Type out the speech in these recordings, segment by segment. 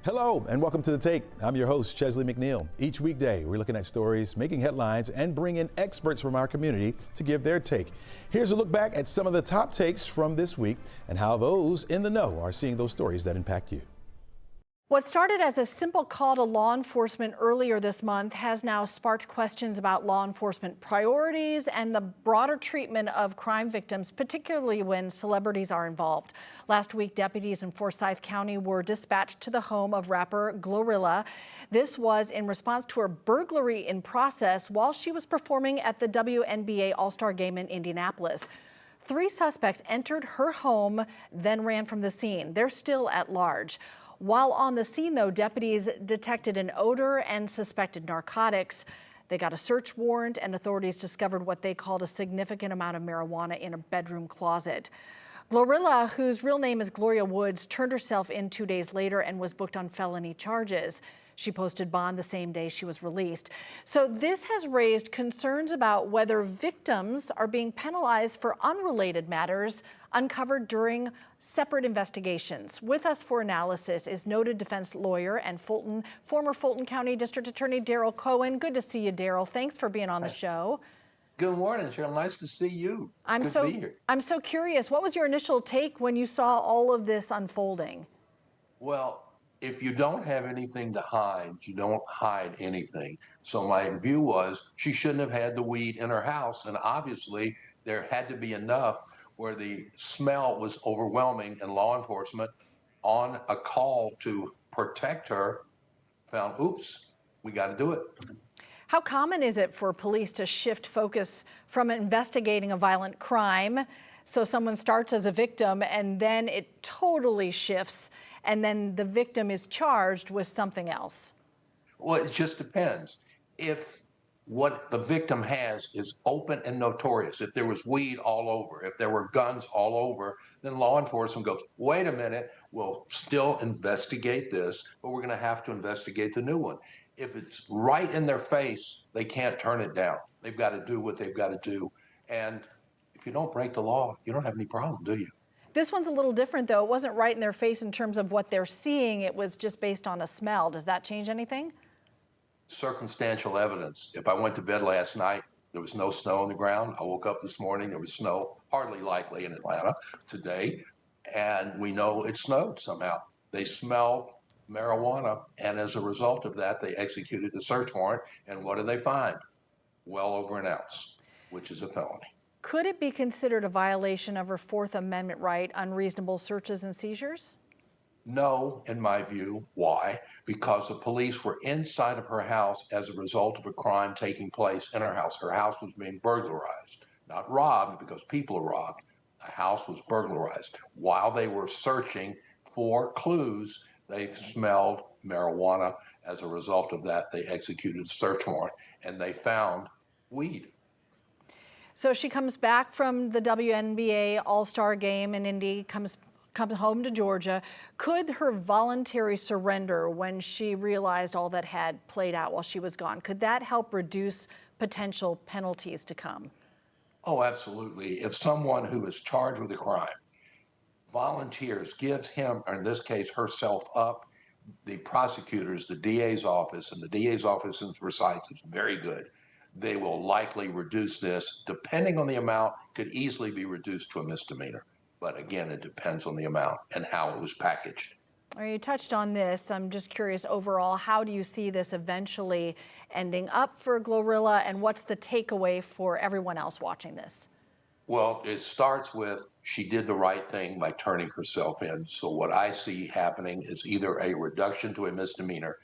Hello and welcome to The Take. I'm your host, Chesley McNeil. Each weekday, we're looking at stories, making headlines, and bringing experts from our community to give their take. Here's a look back at some of the top takes from this week and how those in the know are seeing those stories that impact you. What started as a simple call to law enforcement earlier this month has now sparked questions about law enforcement priorities and the broader treatment of crime victims, particularly when celebrities are involved. Last week, deputies in Forsyth County were dispatched to the home of rapper Glorilla. This was in response to a burglary in process while she was performing at the WNBA All-Star Game in Indianapolis. 3 suspects entered her home, then ran from the scene. They're still at large. While on the scene, though, deputies detected an odor and suspected narcotics. They got a search warrant, and authorities discovered what they called a significant amount of marijuana in a bedroom closet. Glorilla, whose real name is Gloria Woods, turned herself in 2 days later and was booked on felony charges. She posted bond the same day she was released. So this has raised concerns about whether victims are being penalized for unrelated matters uncovered during separate investigations. With us for analysis is noted defense lawyer and former Fulton County District Attorney Daryl Cohen. Good to see you, Daryl. Thanks for being on the show. Good morning, Cheryl. Nice to see you. Good to be here. I'm so curious. What was your initial take when you saw all of this unfolding? Well, if you don't have anything to hide, you don't hide anything. So my view was she shouldn't have had the weed in her house. And obviously there had to be enough where the smell was overwhelming, and law enforcement on a call to protect her found, oops, we got to do it. How common is it for police to shift focus from investigating a violent crime? So someone starts as a victim and then it totally shifts and then the victim is charged with something else? Well, it just depends. If what the victim has is open and notorious, if there was weed all over, if there were guns all over, then law enforcement goes, wait a minute, we'll still investigate this, but we're going to have to investigate the new one. If it's right in their face, they can't turn it down. They've got to do what they've got to do. And if you don't break the law, you don't have any problem, do you? This one's a little different, though. It wasn't right in their face in terms of what they're seeing. It was just based on a smell. Does that change anything? Circumstantial evidence. If I went to bed last night, there was no snow on the ground. I woke up this morning, there was snow, hardly likely in Atlanta today, and we know it snowed somehow. They smelled marijuana, and as a result of that, they executed a search warrant, and what did they find? Well over an ounce, which is a felony. Could it be considered a violation of her Fourth Amendment right, unreasonable searches and seizures? No, in my view. Why? Because the police were inside of her house as a result of a crime taking place in her house. Her house was being burglarized, not robbed because people are robbed. The house was burglarized. While they were searching for clues, they smelled marijuana. As a result of that, they executed a search warrant and they found weed. So she comes back from the WNBA All-Star Game in Indy, comes home to Georgia. Could her voluntary surrender when she realized all that had played out while she was gone, could that help reduce potential penalties to come? Oh, absolutely. If someone who is charged with a crime volunteers, gives him, or in this case, herself up, the prosecutors, the DA's office, and the DA's office in Versailles is very good. They will likely reduce this, depending on the amount, could easily be reduced to a misdemeanor. But again, it depends on the amount and how it was packaged. You touched on this. I'm just curious overall, how do you see this eventually ending up for Glorilla, and what's the takeaway for everyone else watching this? Well, it starts with she did the right thing by turning herself in. So what I see happening is either a reduction to a misdemeanor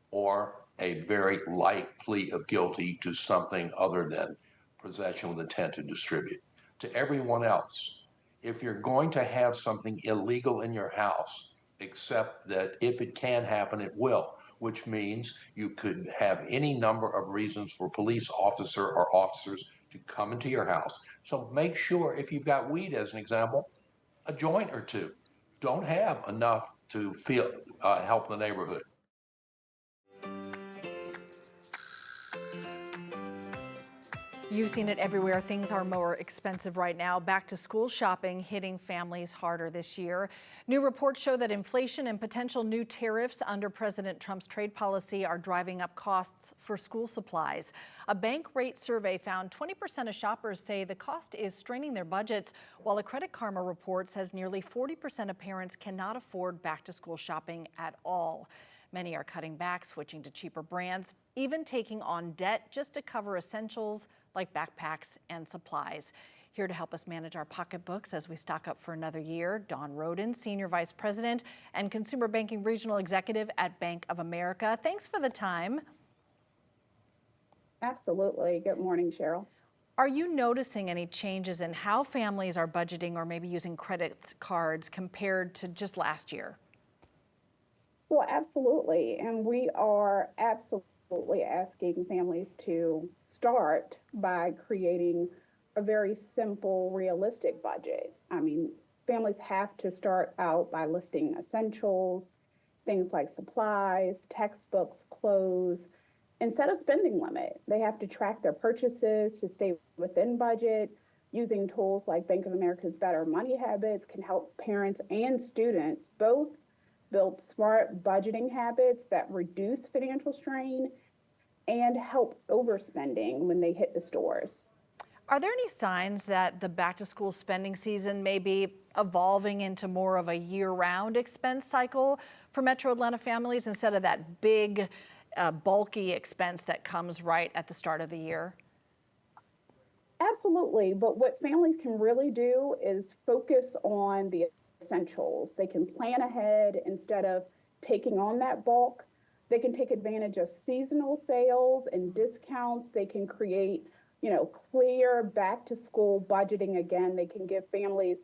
or a very light plea of guilty to something other than possession with intent to distribute. To everyone else, if you're going to have something illegal in your house, accept that if it can happen, it will, which means you could have any number of reasons for a police officer or officers to come into your house. So make sure, if you've got weed, as an example, a joint or two. Don't have enough to help the neighborhood. You've seen it everywhere. Things are more expensive right now. Back to school shopping hitting families harder this year. New reports show that inflation and potential new tariffs under President Trump's trade policy are driving up costs for school supplies. A bank rate survey found 20% of shoppers say the cost is straining their budgets, while a Credit Karma report says nearly 40% of parents cannot afford back to school shopping at all. Many are cutting back, switching to cheaper brands, even taking on debt just to cover essentials like backpacks and supplies. Here to help us manage our pocketbooks as we stock up for another year, Dawn Roden, Senior Vice President and Consumer Banking Regional Executive at Bank of America. Thanks for the time. Absolutely. Good morning, Cheryl. Are you noticing any changes in how families are budgeting or maybe using credit cards compared to just last year? Well, absolutely. And we are absolutely asking families to start by creating a very simple, realistic budget. I mean, families have to start out by listing essentials, things like supplies, textbooks, clothes, and set a spending limit. They have to track their purchases to stay within budget. Using tools like Bank of America's Better Money Habits can help parents and students both build smart budgeting habits that reduce financial strain and help overspending when they hit the stores. Are there any signs that the back to school spending season may be evolving into more of a year-round expense cycle for Metro Atlanta families instead of that big, bulky expense that comes right at the start of the year? Absolutely, but what families can really do is focus on the essentials. They can plan ahead instead of taking on that bulk. They can take advantage of seasonal sales and discounts. They can create, clear back to school budgeting. Again, they can give families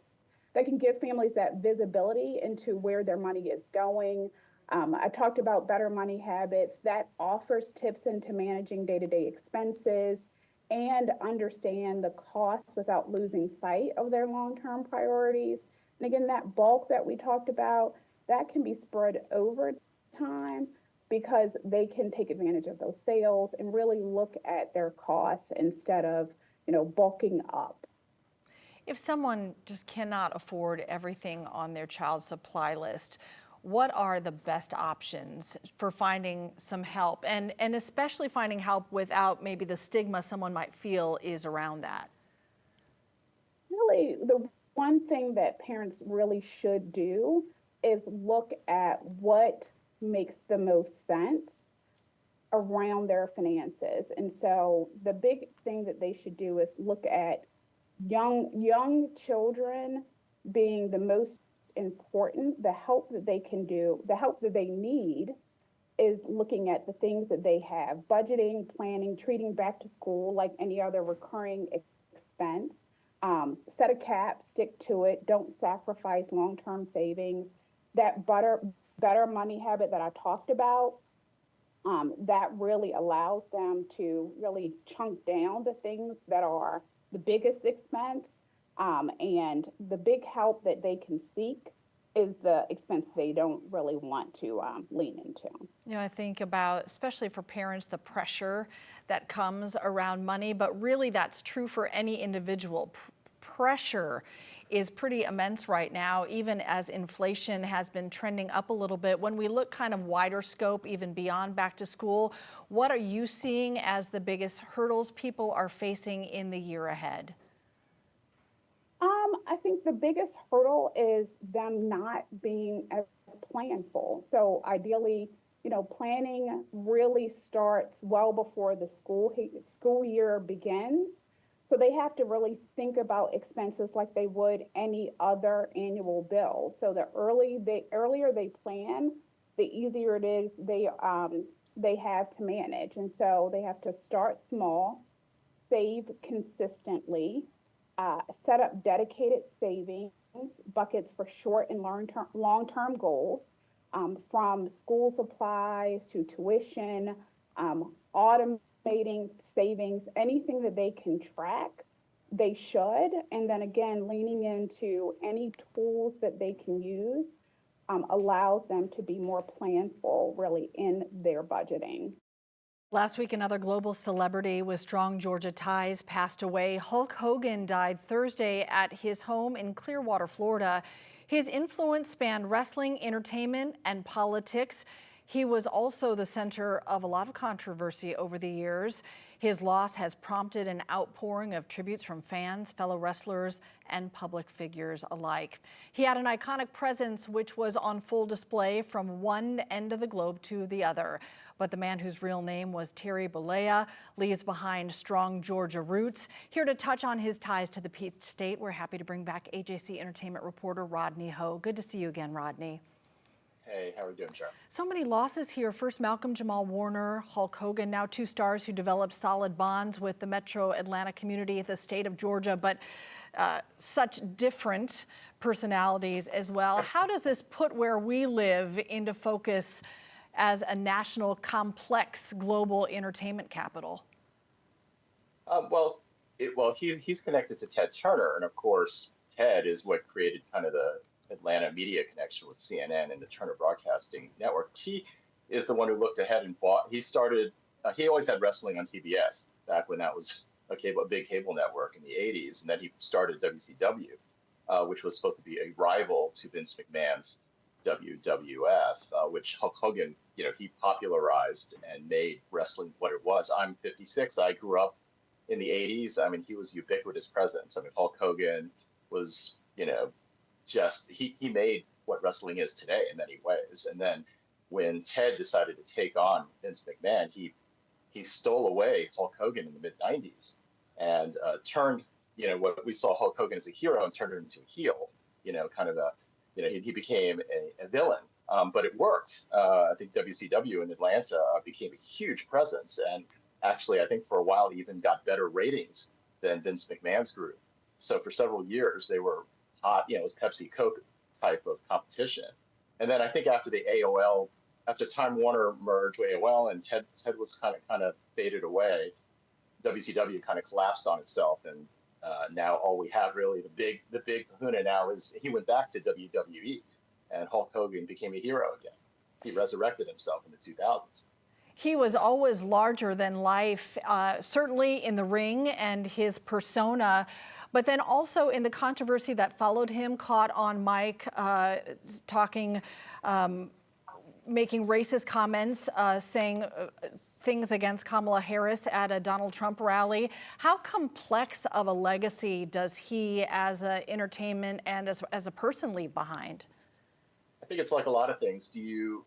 that visibility into where their money is going. I talked about Better Money Habits. That offers tips into managing day-to-day expenses and understand the costs without losing sight of their long-term priorities. And again, that bulk that we talked about, that can be spread over time because they can take advantage of those sales and really look at their costs instead of, bulking up. If someone just cannot afford everything on their child's supply list, what are the best options for finding some help and especially finding help without maybe the stigma someone might feel is around that? Really, the one thing that parents really should do is look at what makes the most sense around their finances. And so the big thing that they should do is look at young children being the most important. The help that they can do, the help that they need is looking at the things that they have, budgeting, planning, treating back to school like any other recurring expense. Set a cap, stick to it, don't sacrifice long-term savings. That better money habit that I talked about, that really allows them to really chunk down the things that are the biggest expense, and the big help that they can seek is the expense they don't really want to lean into. I think about, especially for parents, the pressure that comes around money, but really that's true for any individual. Pressure is pretty immense right now, even as inflation has been trending up a little bit. When we look kind of wider scope, even beyond back to school, what are you seeing as the biggest hurdles people are facing in the year ahead? I think the biggest hurdle is them not being as planful. So ideally, planning really starts well before the school year begins. So they have to really think about expenses like they would any other annual bill. So the earlier they plan, the easier it is they have to manage. And so they have to start small, save consistently, set up dedicated savings buckets for short and long-term goals, from school supplies to tuition, automating savings, anything that they can track, they should. And then again, leaning into any tools that they can use allows them to be more planful really in their budgeting. Last week, another global celebrity with strong Georgia ties passed away. Hulk Hogan died Thursday at his home in Clearwater, Florida. His influence spanned wrestling, entertainment, and politics. He was also the center of a lot of controversy over the years. His loss has prompted an outpouring of tributes from fans, fellow wrestlers, and public figures alike. He had an iconic presence which was on full display from one end of the globe to the other. But the man whose real name was Terry Bollea leaves behind strong Georgia roots. Here to touch on his ties to the Peach State, we're happy to bring back AJC entertainment reporter Rodney Ho. Good to see you again, Rodney. Hey, how are we doing, Sharon? So many losses here. First, Malcolm Jamal Warner, Hulk Hogan, now two stars who developed solid bonds with the metro Atlanta community, the state of Georgia, but such different personalities as well. How does this put where we live into focus as a national, complex, global entertainment capital? He's connected to Ted Turner, and of course, Ted is what created kind of the Atlanta media connection with CNN and the Turner Broadcasting Network. He is the one who looked ahead and bought. He started. He always had wrestling on TBS back when that was a big cable network in the '80s, and then he started WCW, which was supposed to be a rival to Vince McMahon's WWF, which Hulk Hogan, he popularized and made wrestling what it was. I'm 56. I grew up in the 80s. I mean, he was ubiquitous presence. I mean, Hulk Hogan was, he made what wrestling is today in many ways. And then when Ted decided to take on Vince McMahon, he stole away Hulk Hogan in the mid 90s and turned, what we saw Hulk Hogan as a hero and turned him into a heel, he became a villain, but it worked. I think WCW in Atlanta became a huge presence. And actually, I think for a while, he even got better ratings than Vince McMahon's group. So for several years, they were hot, it was Pepsi Coke type of competition. And then I think after after Time Warner merged with AOL and Ted was kind of faded away, WCW kind of collapsed on itself. And now all we have really, the big kahuna now is he went back to WWE and Hulk Hogan became a hero again. He resurrected himself in the 2000s. He was always larger than life, certainly in the ring and his persona, but then also in the controversy that followed him, caught on mic, making racist comments, saying things against Kamala Harris at a Donald Trump rally. How complex of a legacy does he as an entertainment and as a person leave behind? I think it's like a lot of things. Do you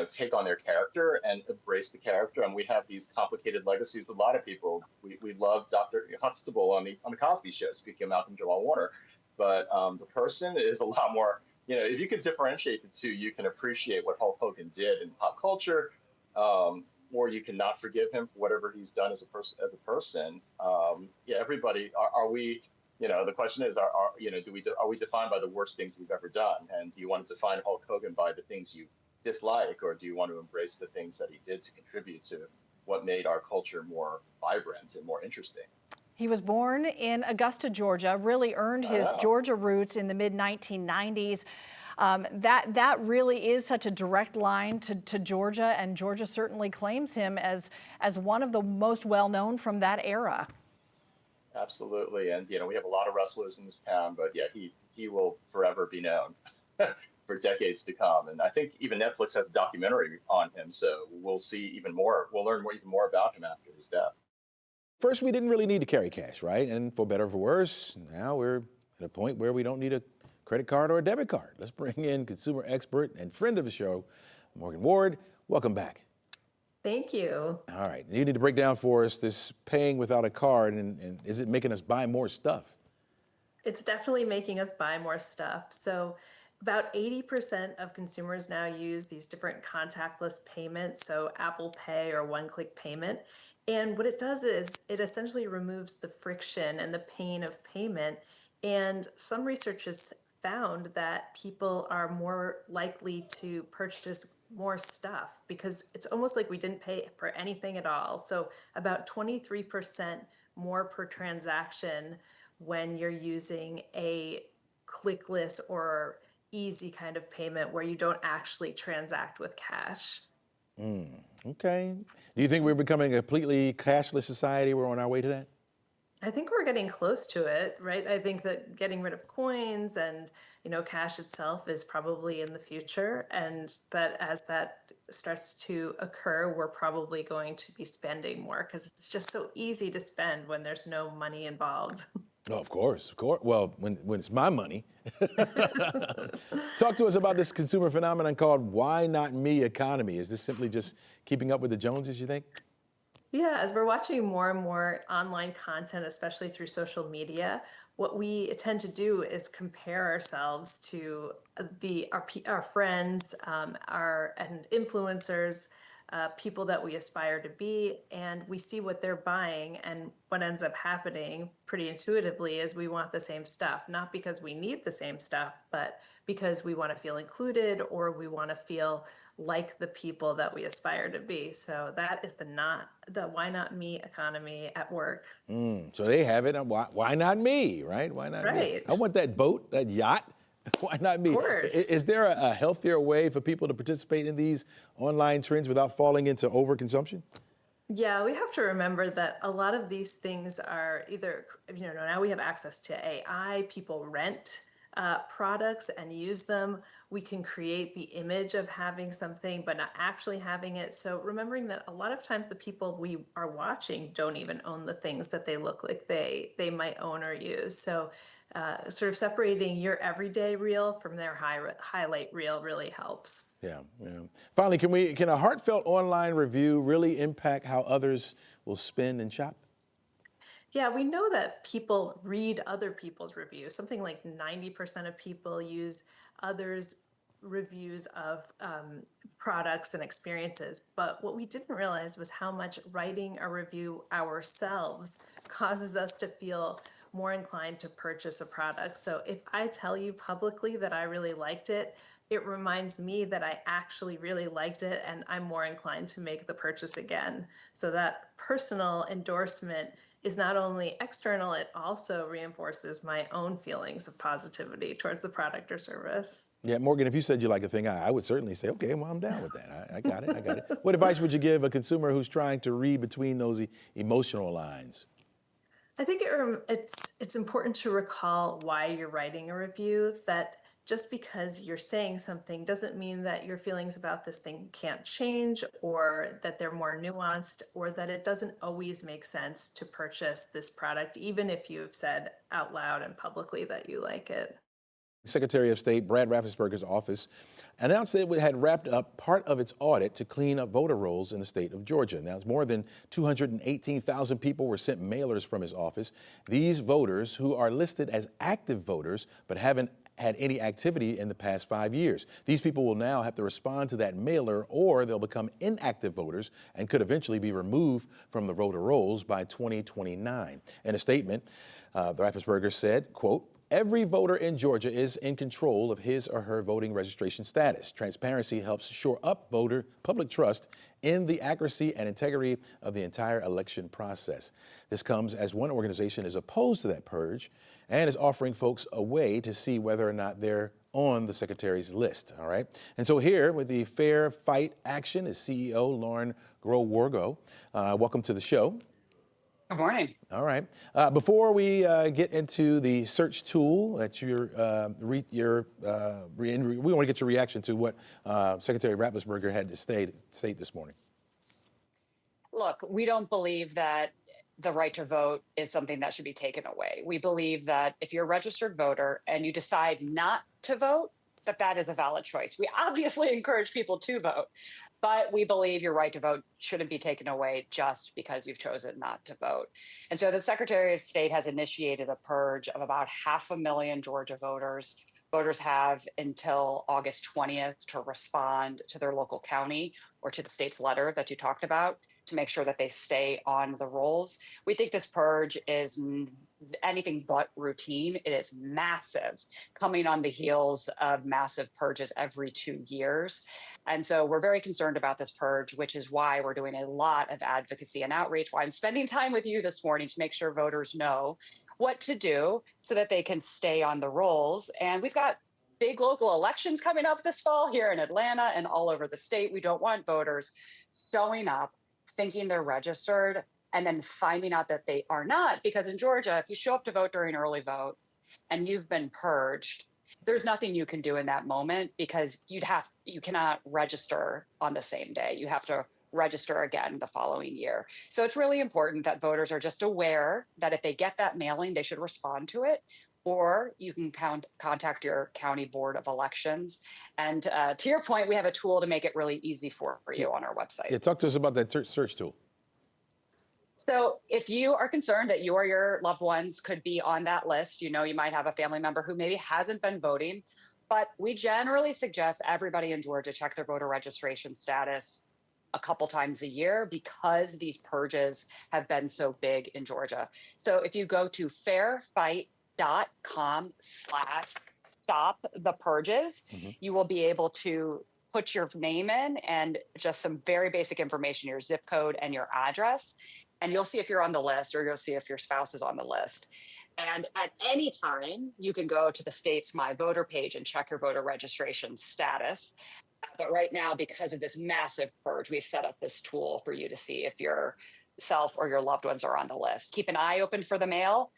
take on their character and embrace the character? And we have these complicated legacies with a lot of people. We love Dr. Huxtable on the Cosby Show, speaking of Malcolm Jamal Warner. But the person is a lot more, if you can differentiate the two, you can appreciate what Hulk Hogan did in pop culture, or you can not forgive him for whatever he's done as a person. Everybody, are we, the question is, are we defined by the worst things we've ever done? And do you want to define Hulk Hogan by the things you dislike, or do you want to embrace the things that he did to contribute to what made our culture more vibrant and more interesting? He was born in Augusta, Georgia, really earned his Georgia roots in the mid-1990s. That really is such a direct line to Georgia, and Georgia certainly claims him as one of the most well-known from that era. Absolutely, and we have a lot of wrestlers in this town, but he will forever be known for decades to come. And I think even Netflix has a documentary on him, so we'll see even more. We'll learn even more about him after his death. First, we didn't really need to carry cash, right? And for better or for worse, now we're at a point where we don't need a credit card or a debit card. Let's bring in consumer expert and friend of the show, Morgan Ward. Welcome back. Thank you. All right, you need to break down for us this paying without a card, and is it making us buy more stuff? It's definitely making us buy more stuff. So about 80% of consumers now use these different contactless payments, so Apple Pay or one-click payment. And what it does is it essentially removes the friction and the pain of payment. And some research has found that people are more likely to purchase more stuff because it's almost like we didn't pay for anything at all. So about 23% more per transaction when you're using a clickless or easy kind of payment where you don't actually transact with cash. Okay. Do you think we're becoming a completely cashless society? We're on our way to that? I think we're getting close to it, right? I think that getting rid of coins and, cash itself is probably in the future. And that as that starts to occur, we're probably going to be spending more because it's just so easy to spend when there's no money involved. Oh, of course, of course. Well, when it's my money. Talk to us about this consumer phenomenon called "Why Not Me" economy. Is this simply just keeping up with the Joneses, you think? Yeah, as we're watching more and more online content, especially through social media, what we tend to do is compare ourselves to our friends, our and influencers, people that we aspire to be, and we see what they're buying, and what ends up happening pretty intuitively is we want the same stuff, not because we need the same stuff, but because we want to feel included or we want to feel like the people that we aspire to be. So that is the why not me economy at work. So they have it. Why not me, right? Why not me? Right. I want that boat, that yacht. Why not me? Of course. Is there a healthier way for people to participate in these online trends without falling into overconsumption? Yeah, we have to remember that a lot of these things are either, now we have access to AI, people rent products and use them. We can create the image of having something, but not actually having it. So remembering that a lot of times the people we are watching don't even own the things that they look like they might own or use. So sort of separating your everyday reel from their highlight reel really helps. Yeah, yeah. Finally, can a heartfelt online review really impact how others will spend and shop? Yeah, we know that people read other people's reviews. Something like 90% of people use others' reviews of products and experiences. But what we didn't realize was how much writing a review ourselves causes us to feel more inclined to purchase a product. So if I tell you publicly that I really liked it, it reminds me that I actually really liked it and I'm more inclined to make the purchase again. So that personal endorsement is not only external, it also reinforces my own feelings of positivity towards the product or service. Yeah, Morgan, if you said you like a thing, I would certainly say, okay, well, I'm down with that. I got it. I got it. What advice would you give a consumer who's trying to read between those emotional lines? I think it's important to recall why you're writing a review, that just because you're saying something doesn't mean that your feelings about this thing can't change or that they're more nuanced or that it doesn't always make sense to purchase this product, even if you've said out loud and publicly that you like it. Secretary of State Brad Raffensperger's office announced that it had wrapped up part of its audit to clean up voter rolls in the state of Georgia. Now, more than 218,000 people were sent mailers from his office. These voters, who are listed as active voters but haven't had any activity in the past 5 years. These people will now have to respond to that mailer or they'll become inactive voters and could eventually be removed from the voter rolls by 2029. In a statement, the Raffensperger said, quote, "Every voter in Georgia is in control of his or her voting registration status. Transparency helps shore up voter public trust in the accuracy and integrity of the entire election process." This comes as one organization is opposed to that purge and is offering folks a way to see whether or not they're on the Secretary's list, all right? And so here with the Fair Fight Action is CEO Lauren Grow-Wargo. Welcome to the show. Good morning. All right. Before we get into the search tool that we want to get your reaction to what Secretary Raffensperger had to state this morning. Look, we don't believe that the right to vote is something that should be taken away. We believe that if you're a registered voter and you decide not to vote, that is a valid choice. We obviously encourage people to vote, but we believe your right to vote shouldn't be taken away just because you've chosen not to vote. And so the Secretary of State has initiated a purge of about 500,000 Georgia voters. Voters have until August 20th to respond to their local county or to the state's letter that you talked about to make sure that they stay on the rolls. We think this purge is anything but routine. It is massive, coming on the heels of massive purges every 2 years. And so we're very concerned about this purge, which is why we're doing a lot of advocacy and outreach, why I'm spending time with you this morning to make sure voters know what to do so that they can stay on the rolls. And we've got big local elections coming up this fall here in Atlanta and all over the state. We don't want voters showing up thinking they're registered and then finding out that they are not. Because in Georgia, if you show up to vote during early vote and you've been purged, there's nothing you can do in that moment because you cannot register on the same day. You have to register again the following year. So it's really important that voters are just aware that if they get that mailing, they should respond to it. Or you can contact your county board of elections. And to your point, we have a tool to make it really easy for you on our website. Yeah, talk to us about that search tool. So if you are concerned that you or your loved ones could be on that list, you might have a family member who maybe hasn't been voting, but we generally suggest everybody in Georgia check their voter registration status a couple times a year because these purges have been so big in Georgia. So if you go to fairfight.com/stop-the-purges, you will be able to put your name in and just some very basic information, your zip code and your address. And you'll see if you're on the list or you'll see if your spouse is on the list. And at any time, you can go to the state's My Voter page and check your voter registration status. But right now, because of this massive purge, we've set up this tool for you to see if yourself or your loved ones are on the list. Keep an eye open for the mail,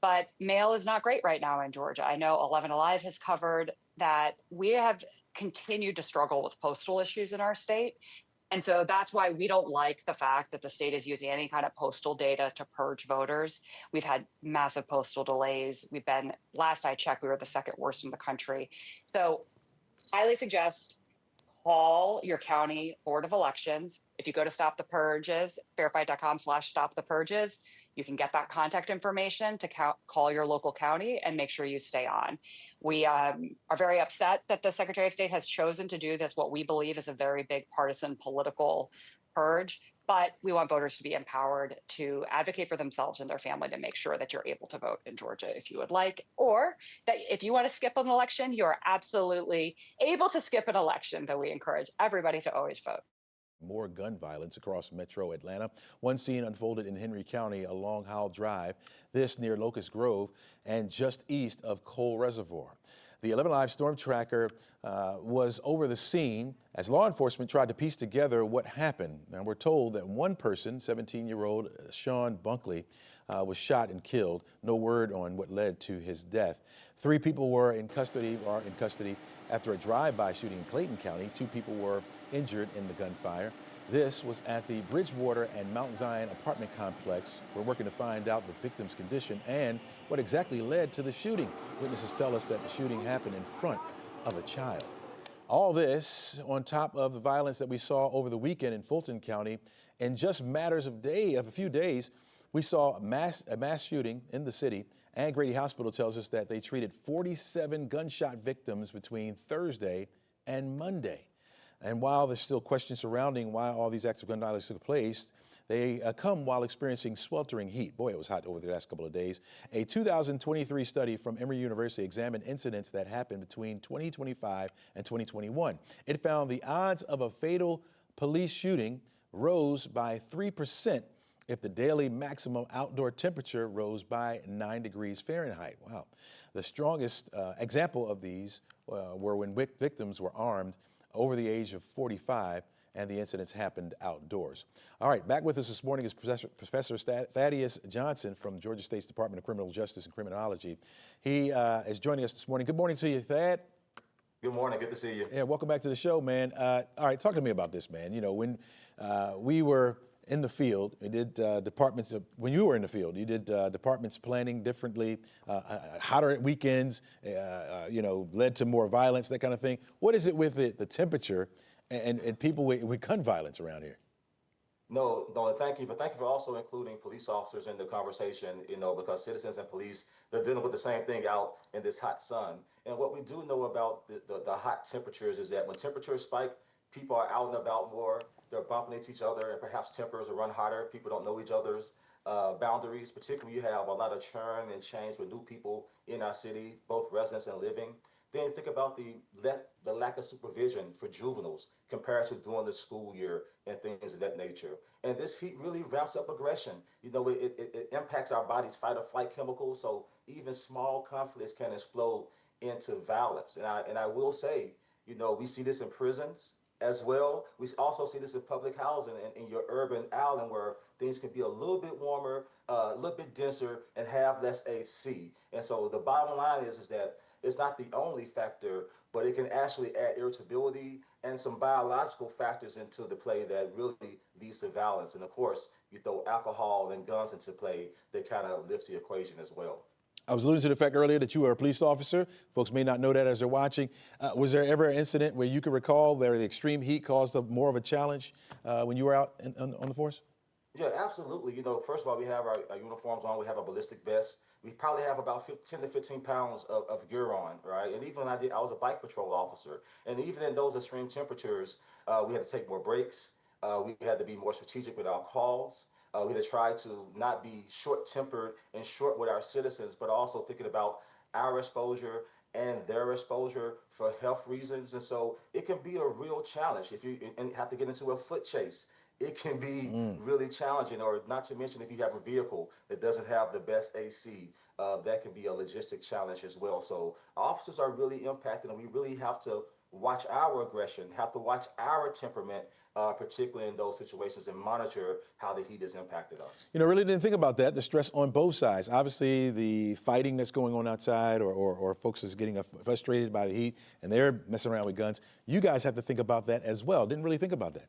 but mail is not great right now in Georgia. I know 11Alive has covered that we have continued to struggle with postal issues in our state. And so that's why we don't like the fact that the state is using any kind of postal data to purge voters. We've had massive postal delays. Last I checked, we were the second worst in the country. So highly suggest call your county board of elections. If you go to Stop the Purges, fairfight.com/stop-the-purges, you can get that contact information to call your local county and make sure you stay on. We are very upset that the Secretary of State has chosen to do this, what we believe is a very big partisan political purge, but we want voters to be empowered to advocate for themselves and their family to make sure that you're able to vote in Georgia if you would like, or that if you want to skip an election, you're absolutely able to skip an election, though we encourage everybody to always vote. More gun violence across metro Atlanta. One scene unfolded in Henry County along Howell Drive, this near Locust Grove and just east of Cole Reservoir. The 11Alive storm tracker was over the scene as law enforcement tried to piece together what happened. Now, we're told that one person, 17-year-old Sean Bunkley, was shot and killed. No word on what led to his death. 3 people were in custody after a drive-by shooting in Clayton County. 2 people were injured in the gunfire. This was at the Bridgewater and Mount Zion apartment complex. We're working to find out the victim's condition and what exactly led to the shooting. Witnesses tell us that the shooting happened in front of a child. All this on top of the violence that we saw over the weekend in Fulton County. In just matters of a few days, we saw a mass shooting in the city. And Grady Hospital tells us that they treated 47 gunshot victims between Thursday and Monday. And while there's still questions surrounding why all these acts of gun violence took place, they come while experiencing sweltering heat. Boy, it was hot over the last couple of days. A 2023 study from Emory University examined incidents that happened between 2025 and 2021. It found the odds of a fatal police shooting rose by 3% if the daily maximum outdoor temperature rose by 9 degrees Fahrenheit. Wow. The strongest example of these were when victims were armed over the age of 45, and the incidents happened outdoors. All right, back with us this morning is Professor Thaddeus Johnson from Georgia State's Department of Criminal Justice and Criminology. He is joining us this morning. Good morning to you, Thad. Good morning. Good to see you. Yeah, welcome back to the show, man. All right, talk to me about this, man. You know, when we were in the field, we did when you were in the field, you did departments planning differently, hotter weekends, led to more violence, that kind of thing. What is it with the temperature and people with gun violence around here? No, thank you for also including police officers in the conversation, because citizens and police, they're dealing with the same thing out in this hot sun. And what we do know about the hot temperatures is that when temperatures spike, people are out and about more. They're bumping into each other, and perhaps tempers will run hotter. People don't know each other's boundaries, particularly when you have a lot of churn and change with new people in our city, both residents and living. Then think about the lack of supervision for juveniles compared to during the school year and things of that nature. And this heat really ramps up aggression. It impacts our body's fight or flight chemicals, so even small conflicts can explode into violence. And I will say, we see this in prisons as well. We also see this in public housing in your urban island where things can be a little bit warmer, a little bit denser, and have less AC. And so the bottom line is that it's not the only factor, but it can actually add irritability and some biological factors into the play that really leads to violence. And of course, you throw alcohol and guns into play, that kind of lifts the equation as well. I was alluding to the fact earlier that you were a police officer. Folks may not know that as they're watching. Was there ever an incident where you could recall where the extreme heat caused more of a challenge when you were out on the force? Yeah, absolutely. First of all, we have our uniforms on. We have a ballistic vest. We probably have about 10 to 15 pounds of gear on, right? And even when I was a bike patrol officer. And even in those extreme temperatures, we had to take more breaks. We had to be more strategic with our calls. We had to try to not be short-tempered and short with our citizens, but also thinking about our exposure and their exposure for health reasons. And so it can be a real challenge if you have to get into a foot chase. It can be really challenging, or not to mention if you have a vehicle that doesn't have the best AC, that can be a logistic challenge as well. So officers are really impacted, and we really have to watch our aggression, have to watch our temperament, particularly in those situations, and monitor how the heat has impacted us. Really didn't think about that, the stress on both sides. Obviously, the fighting that's going on outside or folks that's getting frustrated by the heat and they're messing around with guns. You guys have to think about that as well. Didn't really think about that.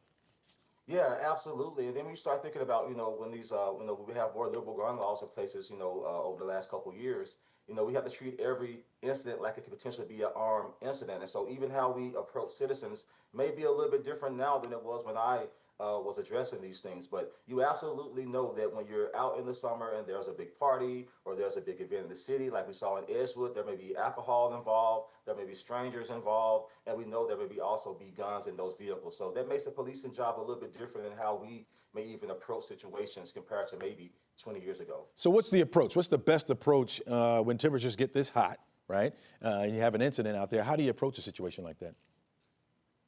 Yeah, absolutely. And then we start thinking about, when these, we have more liberal gun laws in places, over the last couple of years, we have to treat every incident like it could potentially be an armed incident. And so even how we approach citizens may be a little bit different now than it was when I was addressing these things. But you absolutely know that when you're out in the summer and there's a big party or there's a big event in the city, like we saw in Edgewood, there may be alcohol involved, there may be strangers involved, and we know there may also be guns in those vehicles. So that makes the policing job a little bit different in how we may even approach situations compared to maybe 20 years ago. So what's the approach? What's the best approach when temperatures get this hot, right? You have an incident out there. How do you approach a situation like that?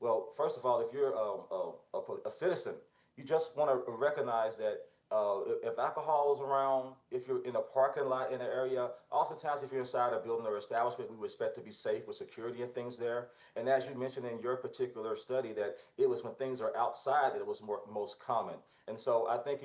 Well, first of all, if you're a citizen, you just want to recognize that if alcohol is around, if you're in a parking lot in an area, oftentimes if you're inside a building or establishment, we would expect to be safe with security and things there. And as you mentioned in your particular study, that it was when things are outside that it was most common. And so I think,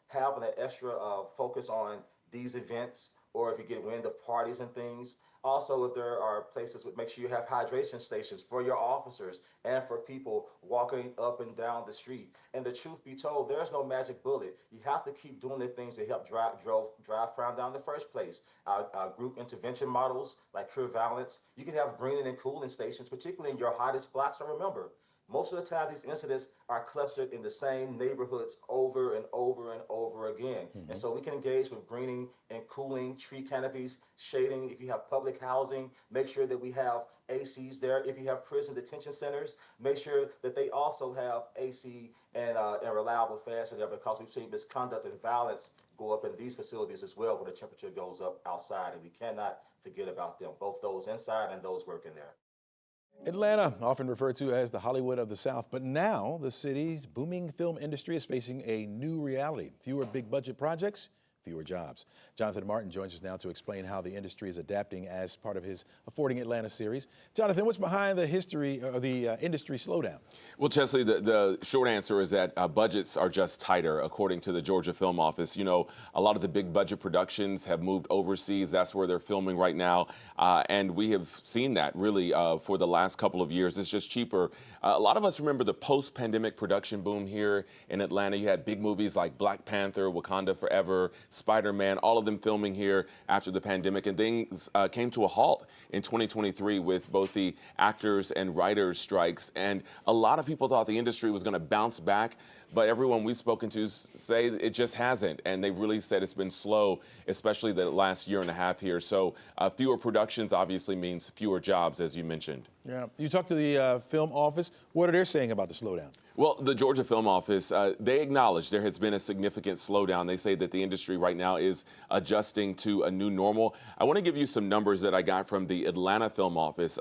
having an extra focus on these events, or if you get wind of parties and things. Also, if there are places, make sure you have hydration stations for your officers and for people walking up and down the street. And the truth be told, there's no magic bullet. You have to keep doing the things that help drive crime down in the first place. Our group intervention models, like Cure Violence, you can have greening and cooling stations, particularly in your hottest blocks. So remember, most of the time, these incidents are clustered in the same neighborhoods over and over and over again. And so we can engage with greening and cooling, tree canopies, shading. If you have public housing, make sure that we have ACs there. If you have prison detention centers, make sure that they also have AC and reliable fans in there, because we've seen misconduct and violence go up in these facilities as well when the temperature goes up outside. And we cannot forget about them, both those inside and those working there. Atlanta, often referred to as the Hollywood of the South, but now the city's booming film industry is facing a new reality. Fewer big budget projects, fewer jobs. Jonathan Martin joins us now to explain how the industry is adapting as part of his Affording Atlanta series. Jonathan, what's behind the history of the industry slowdown? Well, Chesley, the short answer is that budgets are just tighter, according to the Georgia Film Office. A lot of the big budget productions have moved overseas. That's where they're filming right now. And we have seen that really for the last couple of years. It's just cheaper. A lot of us remember the post-pandemic production boom here in Atlanta. You had big movies like Black Panther, Wakanda Forever, Spider-Man, all of them filming here after the pandemic, and things came to a halt in 2023 with both the actors and writers strikes. And a lot of people thought the industry was going to bounce back, but everyone we've spoken to say it just hasn't. And they've really said it's been slow, especially the last year and a half here. So fewer productions obviously means fewer jobs, as you mentioned. Yeah. You talked to the film office. What are they saying about the slowdown? Well, the Georgia Film Office, they acknowledge there has been a significant slowdown. They say that the industry right now is adjusting to a new normal. I want to give you some numbers that I got from the Atlanta Film Office.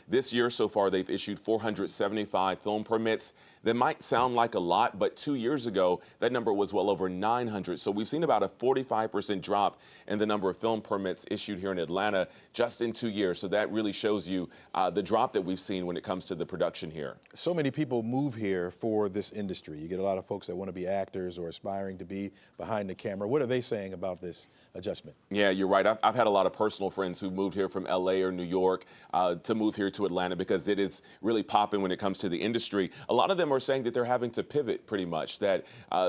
This year so far, they've issued 475 film permits. That might sound like a lot, but 2 years ago, that number was well over 900. So we've seen about a 45% drop in the number of film permits issued here in Atlanta just in 2 years. So that really shows you the drop that we've seen when it comes to the production here. So many people move here for this industry. You get a lot of folks that want to be actors or aspiring to be behind the camera. What are they saying about this adjustment? Yeah, you're right. I've had a lot of personal friends who moved here from LA or New York to move here to Atlanta because it is really popping when it comes to the industry. A lot of them are saying that they're having to pivot pretty much, that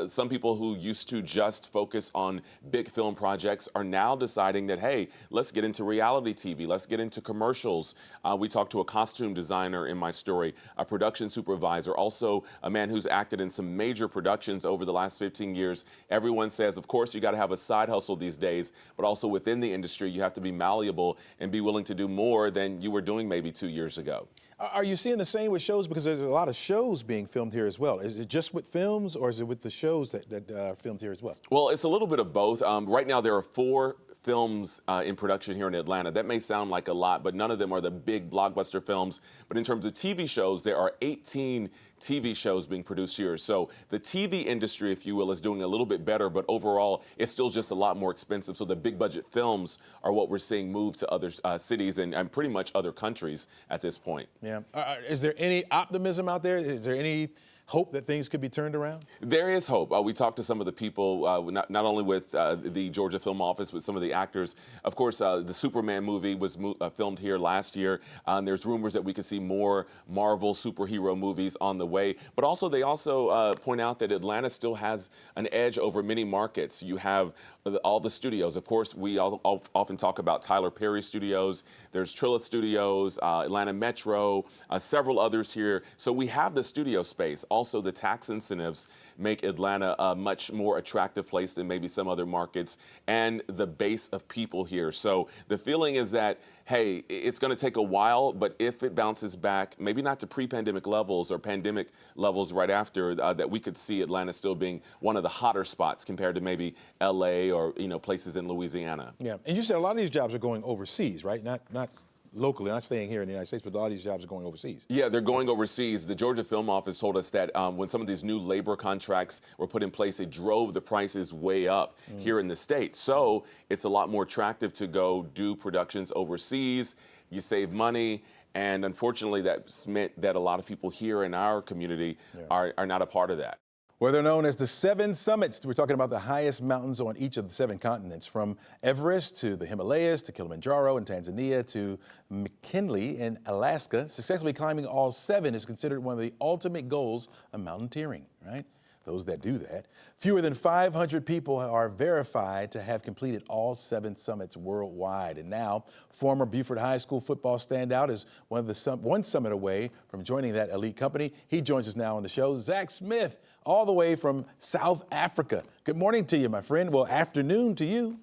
some people who used to just focus on big film projects are now deciding that, hey, let's get into reality TV, let's get into commercials. We talked to a costume designer in my story, a production supervisor, also a man who's acted in some major productions over the last 15 years. Everyone says, of course, you got to have a side hustle these days, but also within the industry, you have to be malleable and be willing to do more than you were doing maybe 2 years ago. Are you seeing the same with shows? Because there's a lot of shows being filmed here as well. Is it just with films, or is it with the shows that are filmed here as well? Well, it's a little bit of both. Right now, there are 4 films in production here in Atlanta. That may sound like a lot, but none of them are the big blockbuster films. But in terms of TV shows, there are 18 TV shows being produced here. So the TV industry, if you will, is doing a little bit better, but overall, it's still just a lot more expensive. So the big budget films are what we're seeing move to other cities and pretty much other countries at this point. Yeah. Is there any optimism out there? Is there any hope that things could be turned around? There is hope. We talked to some of the people, not only with the Georgia Film Office, but some of the actors. Of course, the Superman movie was filmed here last year. There's rumors that we could see more Marvel superhero movies on the way. But also, they also point out that Atlanta still has an edge over many markets. You have all the studios. Of course, we often talk about Tyler Perry Studios. There's Trilla Studios, Atlanta Metro, several others here. So we have the studio space. Also, the tax incentives make Atlanta a much more attractive place than maybe some other markets, and the base of people here. So the feeling is that, hey, it's going to take a while, but if it bounces back, maybe not to pre-pandemic levels or pandemic levels right after, that we could see Atlanta still being one of the hotter spots compared to maybe LA or places in Louisiana. Yeah, and you said a lot of these jobs are going overseas, right? Not locally, not staying here in the United States, but a lot of these jobs are going overseas. Yeah, they're going overseas. The Georgia Film Office told us that when some of these new labor contracts were put in place, it drove the prices way up here in the state. So it's a lot more attractive to go do productions overseas. You save money. And unfortunately, that's meant that a lot of people here in our community are not a part of that. Well, they're known as the 7 summits. We're talking about the highest mountains on each of the 7 continents, from Everest to the Himalayas to Kilimanjaro in Tanzania to McKinley in Alaska. Successfully climbing all 7 is considered one of the ultimate goals of mountaineering, right? Those that do that. Fewer than 500 people are verified to have completed all 7 summits worldwide. And now, former Beaufort High School football standout is one summit away from joining that elite company. He joins us now on the show. Zach Smith, all the way from South Africa. Good morning to you, my friend. Well, afternoon to you.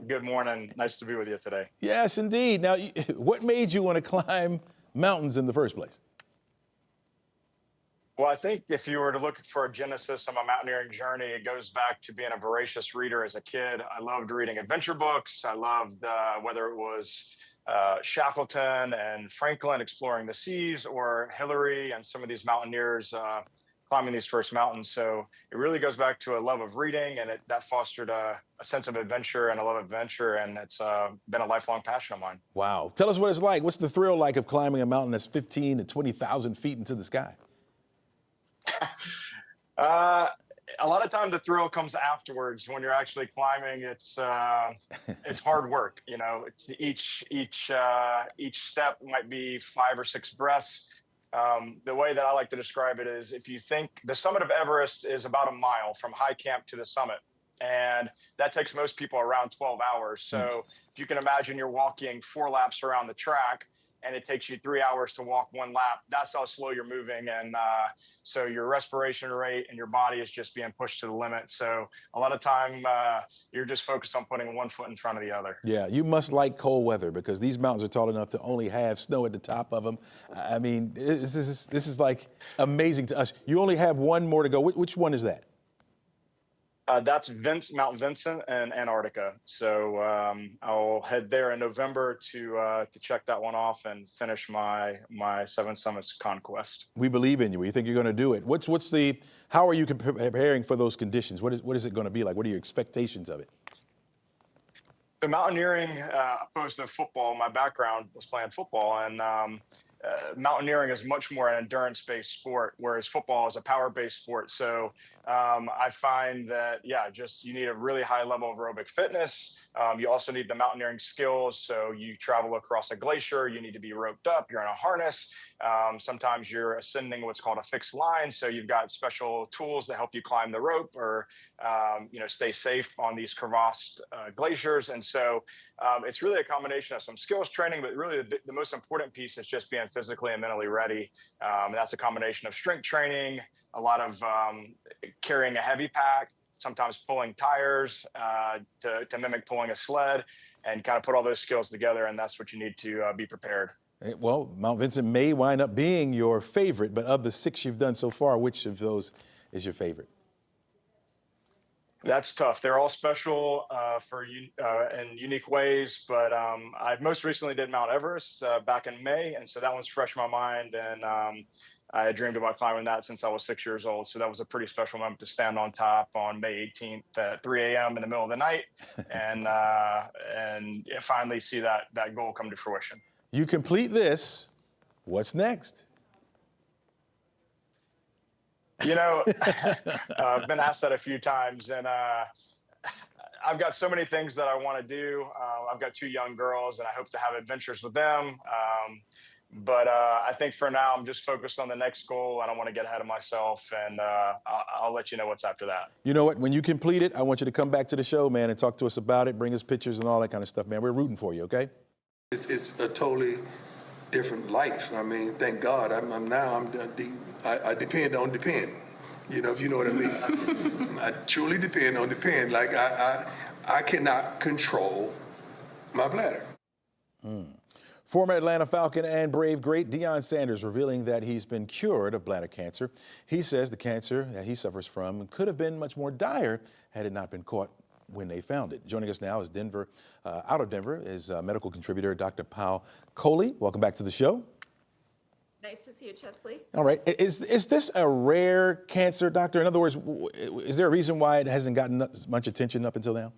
Good morning. Nice to be with you today. Yes, indeed. Now, what made you want to climb mountains in the first place? Well, I think if you were to look for a genesis of my mountaineering journey, it goes back to being a voracious reader as a kid. I loved reading adventure books. I loved whether it was Shackleton and Franklin exploring the seas, or Hillary and some of these mountaineers climbing these first mountains. So it really goes back to a love of reading, and that fostered a sense of adventure and a love of adventure, and it's been a lifelong passion of mine. Wow. Tell us what it's like. What's the thrill like of climbing a mountain that's 15 to 20,000 feet into the sky? A lot of time the thrill comes afterwards. When you're actually climbing, it's hard work. It's each step might be 5 or 6 breaths. The way that I like to describe it is, if you think the summit of Everest is about a mile from high camp to the summit, and that takes most people around 12 hours. So if you can imagine you're walking 4 laps around the track, and it takes you 3 hours to walk 1 lap. That's how slow you're moving. And so your respiration rate and your body is just being pushed to the limit. So a lot of time you're just focused on putting one foot in front of the other. Yeah, you must like cold weather because these mountains are tall enough to only have snow at the top of them. I mean, this is like amazing to us. You only have one more to go. Which one is that? That's Mount Vincent in Antarctica. So I'll head there in November to check that one off and finish my Seven Summits conquest. We believe in you. We think you're going to do it. How are you preparing for those conditions? What is it going to be like? What are your expectations of it? The mountaineering, opposed to football, my background was playing football, and mountaineering is much more an endurance-based sport, whereas football is a power-based sport. So I find that, just you need a really high level of aerobic fitness. You also need the mountaineering skills. So you travel across a glacier, you need to be roped up, you're in a harness. Sometimes you're ascending what's called a fixed line. So you've got special tools to help you climb the rope or, stay safe on these crevassed glaciers. And so it's really a combination of some skills training, but really the most important piece is just being physically and mentally ready. And that's a combination of strength training, a lot of carrying a heavy pack, sometimes pulling tires to mimic pulling a sled, and kind of put all those skills together. And that's what you need to be prepared. Well, Mount Vincent may wind up being your favorite, but of the 6 you've done so far, which of those is your favorite? That's tough. They're all special in unique ways, but I most recently did Mount Everest back in May, and so that one's fresh in my mind, and I dreamed about climbing that since I was 6 years old, so that was a pretty special moment to stand on top on May 18th at 3 a.m. in the middle of the night and finally see that goal come to fruition. You complete this, what's next? I've been asked that a few times, and I've got so many things that I want to do. I've got 2 young girls, and I hope to have adventures with them. But I think for now, I'm just focused on the next goal. I don't want to get ahead of myself, and I'll let you know what's after that. You know what? When you complete it, I want you to come back to the show, man, and talk to us about it, bring us pictures and all that kind of stuff, man. We're rooting for you, okay? It's a totally different life. I mean, thank God. I depend on depend. If you know what I mean. I truly depend on depend. Like I cannot control my bladder. Former Atlanta Falcon and Brave great Deion Sanders revealing that he's been cured of bladder cancer. He says the cancer that he suffers from could have been much more dire had it not been caught when they found it. Joining us now is out of Denver, is medical contributor Dr. Pau Coley. Welcome back to the show. Nice to see you, Chesley. All right. Is this a rare cancer, doctor? In other words, is there a reason why it hasn't gotten much attention up until now?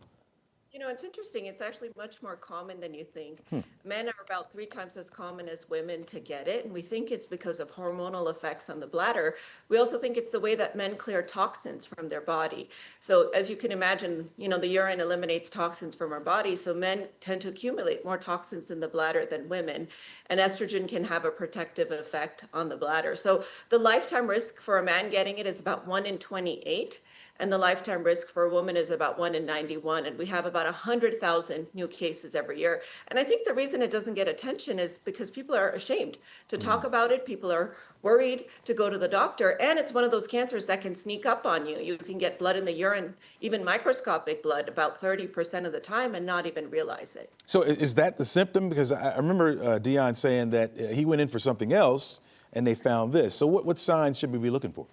It's interesting. It's actually much more common than you think. Men are about 3 times as common as women to get it, and we think it's because of hormonal effects on the bladder. We also think it's the way that men clear toxins from their body. So as you can imagine, the urine eliminates toxins from our body, so men tend to accumulate more toxins in the bladder than women, and estrogen can have a protective effect on the bladder. So the lifetime risk for a man getting it is about 1 in 28. And the lifetime risk for a woman is about 1 in 91. And we have about 100,000 new cases every year. And I think the reason it doesn't get attention is because people are ashamed to talk about it. People are worried to go to the doctor. And it's one of those cancers that can sneak up on you. You can get blood in the urine, even microscopic blood, about 30% of the time and not even realize it. So is that the symptom? Because I remember Deion saying that he went in for something else and they found this. So what signs should we be looking for?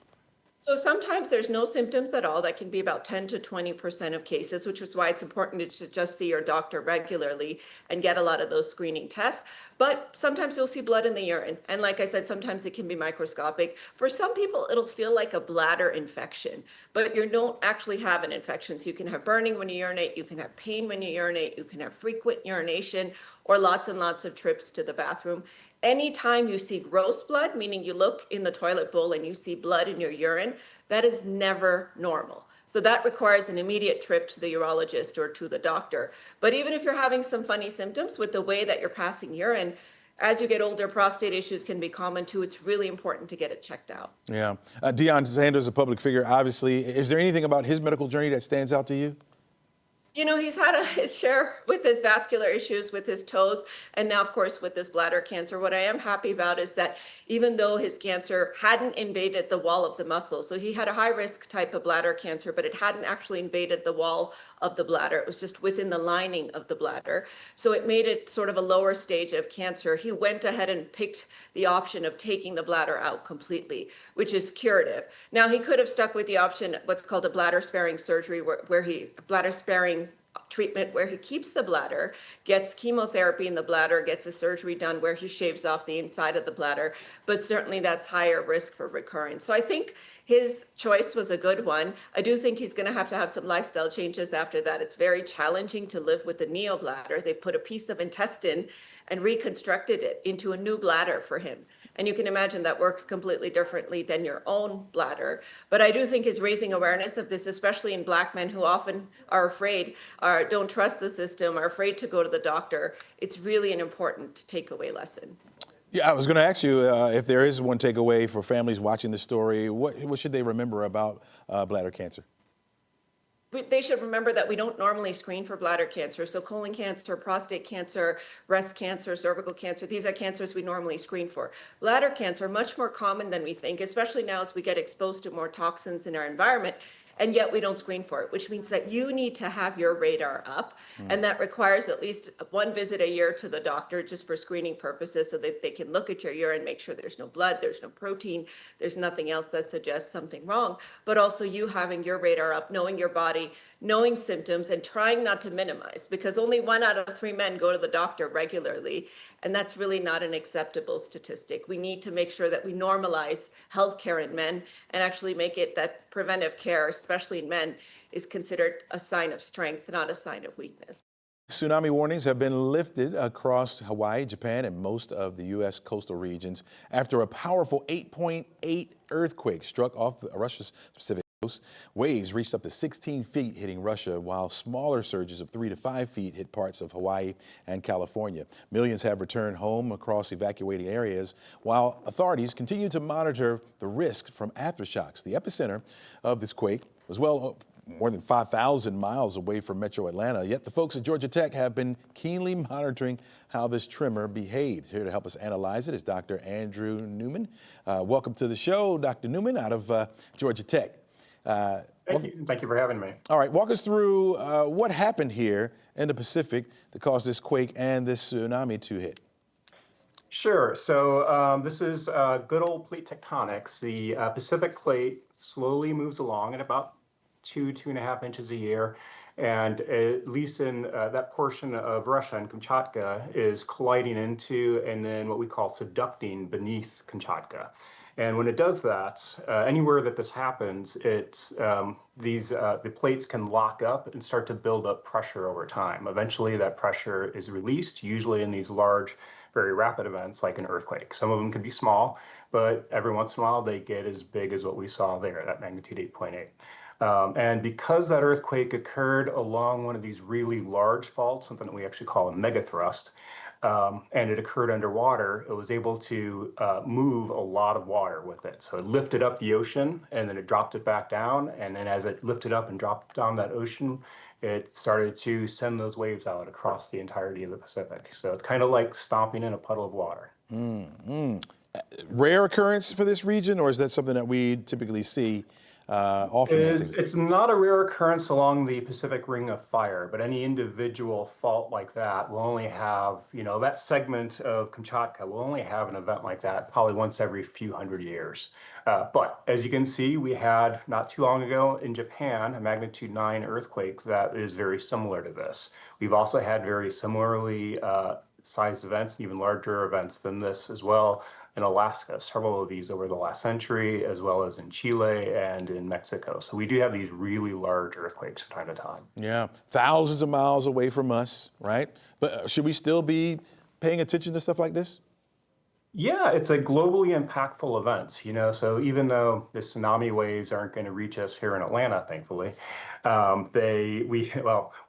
So sometimes there's no symptoms at all. That can be about 10 to 20% of cases, which is why it's important to just see your doctor regularly and get a lot of those screening tests. But sometimes you'll see blood in the urine. And like I said, sometimes it can be microscopic. For some people, it'll feel like a bladder infection, but you don't actually have an infection. So you can have burning when you urinate, you can have pain when you urinate, you can have frequent urination or lots and lots of trips to the bathroom. Anytime you see gross blood, meaning you look in the toilet bowl and you see blood in your urine, that is never normal. So that requires an immediate trip to the urologist or to the doctor. But even if you're having some funny symptoms with the way that you're passing urine, as you get older, prostate issues can be common too. It's really important to get it checked out. Yeah. Deion Sanders, a public figure, obviously. Is there anything about his medical journey that stands out to you? He's had his share with his vascular issues with his toes, and now, of course, with this bladder cancer. What I am happy about is that even though his cancer hadn't invaded the wall of the muscle, so he had a high risk type of bladder cancer, but it hadn't actually invaded the wall of the bladder. It was just within the lining of the bladder. So it made it sort of a lower stage of cancer. He went ahead and picked the option of taking the bladder out completely, which is curative. Now, he could have stuck with the option, what's called a bladder sparing surgery, bladder sparing treatment where he keeps the bladder, gets chemotherapy in the bladder, gets a surgery done where he shaves off the inside of the bladder, but certainly that's higher risk for recurrence. So I think his choice was a good one. I do think he's going to have some lifestyle changes after that. It's very challenging to live with a neobladder. They put a piece of intestine and reconstructed it into a new bladder for him. And you can imagine that works completely differently than your own bladder. But I do think is raising awareness of this, especially in Black men who often are afraid, don't trust the system, are afraid to go to the doctor. It's really an important takeaway lesson. Yeah, I was going to ask you if there is one takeaway for families watching the story. What should they remember about bladder cancer? They should remember that we don't normally screen for bladder cancer. So colon cancer, prostate cancer, breast cancer, cervical cancer, these are cancers we normally screen for. Bladder cancer, much more common than we think, especially now as we get exposed to more toxins in our environment. And yet we don't screen for it, which means that you need to have your radar up. And that requires at least one visit a year to the doctor just for screening purposes so that they can look at your urine, make sure there's no blood, there's no protein, there's nothing else that suggests something wrong. But also you having your radar up, knowing your body, knowing symptoms, and trying not to minimize, because only 1 out of 3 men go to the doctor regularly. And that's really not an acceptable statistic. We need to make sure that we normalize healthcare in men and actually make it that preventive care, especially in men, is considered a sign of strength, not a sign of weakness. Tsunami warnings have been lifted across Hawaii, Japan, and most of the U.S. coastal regions after a powerful 8.8 earthquake struck off Russia's Pacific coast. Waves reached up to 16 feet hitting Russia, while smaller surges of 3 to 5 feet hit parts of Hawaii and California. Millions have returned home across evacuating areas, while authorities continue to monitor the risk from aftershocks. The epicenter of this quake was more than 5,000 miles away from Metro Atlanta, yet the folks at Georgia Tech have been keenly monitoring how this tremor behaved. Here to help us analyze it is Dr. Andrew Newman. Welcome to the show, Dr. Newman, out of Georgia Tech. Thank you for having me. All right, walk us through what happened here in the Pacific that caused this quake and this tsunami to hit. Sure. So this is good old plate tectonics. The Pacific plate slowly moves along at about 2.5 inches a year. And at least in that portion of Russia and Kamchatka is colliding into and then what we call subducting beneath Kamchatka. And when it does that, anywhere that this happens, it's the plates can lock up and start to build up pressure over time. Eventually, that pressure is released, usually in these large, very rapid events like an earthquake. Some of them can be small, but every once in a while they get as big as what we saw there, that magnitude 8.8. And because that earthquake occurred along one of these really large faults, something that we actually call a megathrust, and it occurred underwater, it was able to move a lot of water with it. So it lifted up the ocean and then it dropped it back down. And then as it lifted up and dropped down that ocean, it started to send those waves out across the entirety of the Pacific. So it's kind of like stomping in a puddle of water. Rare occurrence for this region, or is that something that we typically see often? It's not a rare occurrence along the Pacific Ring of Fire, but any individual fault like that will only have, that segment of Kamchatka will only have an event like that probably once every few hundred years. But as you can see, we had not too long ago in Japan a magnitude 9 earthquake that is very similar to this. We've also had very similarly sized events, even larger events than this as well in Alaska, several of these over the last century, as well as in Chile and in Mexico. So we do have these really large earthquakes from time to time. Yeah, thousands of miles away from us, right? But should we still be paying attention to stuff like this? Yeah, it's a globally impactful event, so even though the tsunami waves aren't going to reach us here in Atlanta, thankfully,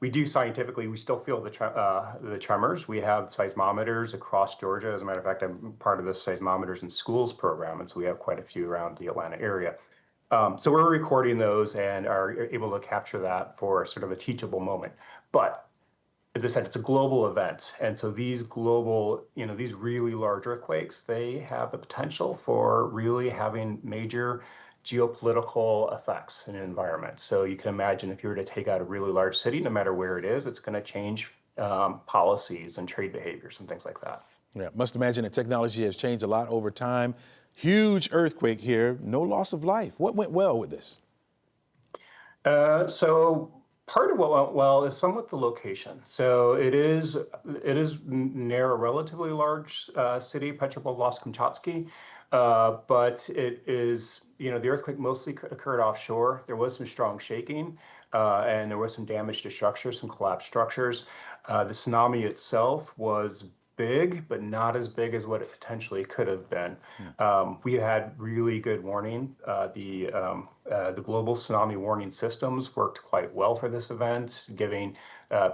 we do scientifically, we still feel the tremors. We have seismometers across Georgia. As a matter of fact, I'm part of the Seismometers in Schools program, and so we have quite a few around the Atlanta area. So we're recording those and are able to capture that for sort of a teachable moment. But as I said, it's a global event. And so these global, these really large earthquakes, they have the potential for really having major geopolitical effects in an environment. So you can imagine if you were to take out a really large city, no matter where it is, it's going to change policies and trade behaviors and things like that. Yeah, must imagine that technology has changed a lot over time. Huge earthquake here, no loss of life. What went well with this? So part of what went well is somewhat the location. So it is near a relatively large city, Petropavlovsk-Kamchatsky, but it is, the earthquake mostly occurred offshore. There was some strong shaking, and there was some damage to structures, some collapsed structures. The tsunami itself was big, but not as big as what it potentially could have been. We had really good warning. The global tsunami warning systems worked quite well for this event, giving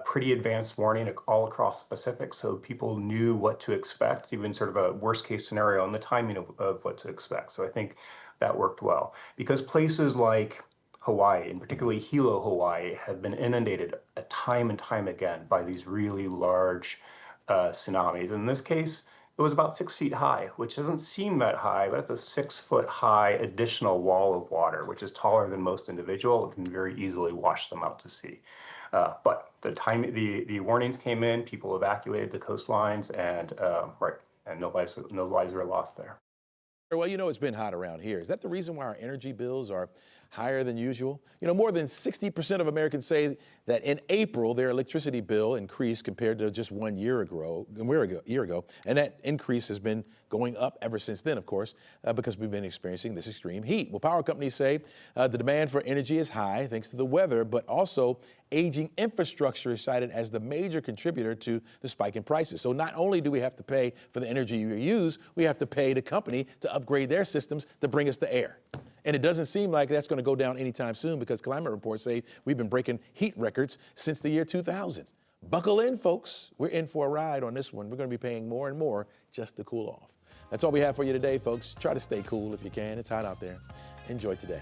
pretty advanced warning all across the Pacific, so people knew what to expect, even sort of a worst case scenario and the timing of what to expect. So I think that worked well. Because places like Hawaii, and particularly Hilo, Hawaii, have been inundated time and time again by these really large tsunamis. In this case, it was about 6 feet high, which doesn't seem that high, but it's a 6 foot high additional wall of water, which is taller than most individual. It can very easily wash them out to sea. But the warnings came in, people evacuated the coastlines, and no lives were lost there. Well, it's been hot around here. Is that the reason why our energy bills are higher than usual? More than 60% of Americans say that in April, their electricity bill increased compared to just 1 year ago, and that increase has been going up ever since then, of course, because we've been experiencing this extreme heat. Well, power companies say the demand for energy is high thanks to the weather, but also aging infrastructure is cited as the major contributor to the spike in prices. So not only do we have to pay for the energy you use, we have to pay the company to upgrade their systems to bring us the air. And it doesn't seem like that's going to go down anytime soon because climate reports say we've been breaking heat records since the year 2000. Buckle in, folks. We're in for a ride on this one. We're going to be paying more and more just to cool off. That's all we have for you today, folks. Try to stay cool if you can. It's hot out there. Enjoy today.